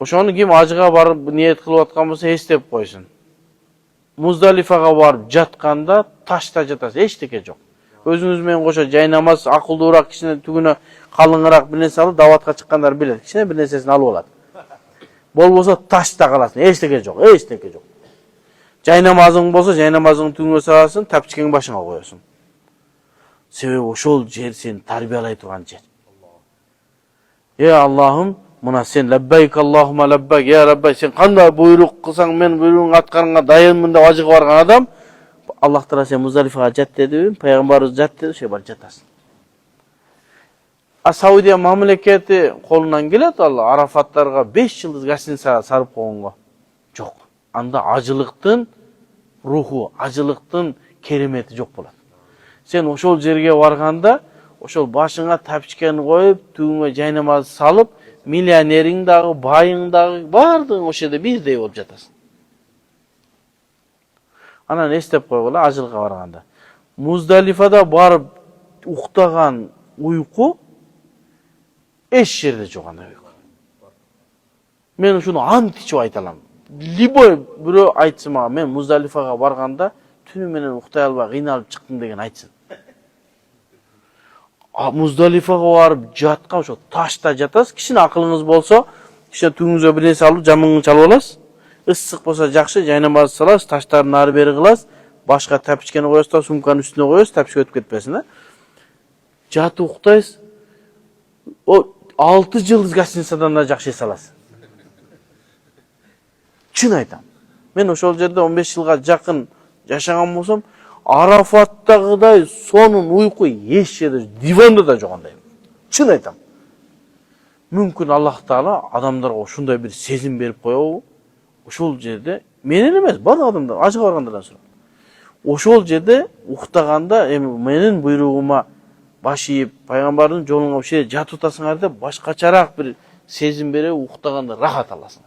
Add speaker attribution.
Speaker 1: Ошону ким ажыга барып ниет кылып аткан болсо эстеп койсун. Муздалифага барып жатканда ташта жатасыз, эчтеке жок. Өзүңүз менен кошо жай намаз акылдуураак кичине түгүнө калыңыраак бир нерсе алып даватка чыккандар билет. Кичине бир нерсесин алып алат. Болбосо ташта каласың, эчтеке жок, эчтеке жок. Жай намазың болсо, жай намазыңды түгүнгө саласың, тапчикең башыңа коесуң. Себеби ошол жер сени тарбиялай турган жер. Аллахым, мына сен лаббайк Аллахума лаббайк, Раббай, сен кандай буйрук кылсаң мен буйругуңду аткарганга дайынмын деп ажыга барган адам, Аллах Таала сен Муздалифага жат дедиби, пайгамбарыбыз жат деди, ошо бар жатасың. Саудия мамлекети колунан келет ал Арафаттарга 5 жылдыз гостиница сарып койгонго. Жок. Анда ажылыктын руху, ажылыктын керемети жок болот. Сен ошол жерге барганда, ошол башыңа тапчикени коюп, түгүңө жай намаз салып, миллионериң дагы, байың дагы бардыгың ошол жерде бирдей болуп жатасың. Анан эстеп койгула ажылга барганда. Муздалифада барып уктаган уйку эч жерде жок андай уйку. Мен ушуну ант ичип айта алам. Любой бирөө айтсын мага, мен Муздалифага барганда түнү менен уктай албай кыйналып чыктым деген айтсын. Муздалифага барып жаткан ошо ташта жатасыз, кичине акылыңыз болсо, кичине түгүңүзгө бир нерсе алып жамыңды чалып аласыз. Ысык болсо жакшы, жай намаз саласыз, таштардын ары бери кыласыз, башка тапчикени коесуз да сумканын үстүнө коесуз, тапчик өтүп кетпесин, жатып уктайсыз. 6 жылдыз гостиницадан да жакшы эс аласыз. Чын айтам. Мен ошол жерде 15 жылга жакын жашаган болсом, Арафаттагыдай сонун уйку эч жерде, диванда да жок андай. Чын айтам. Мүмкүн Аллах Таала адамдарга ушундай бир сезим берип коебу? Ошол жерде менен эмес, бардык адамдар ажыга баргандардан сурап. Ошол жерде уктаганда менин буйругума баш ийип, пайгамбардын жолуна ошо жатып атасыңар деп башкачараак бир сезим берип уктаганда рахат аласың.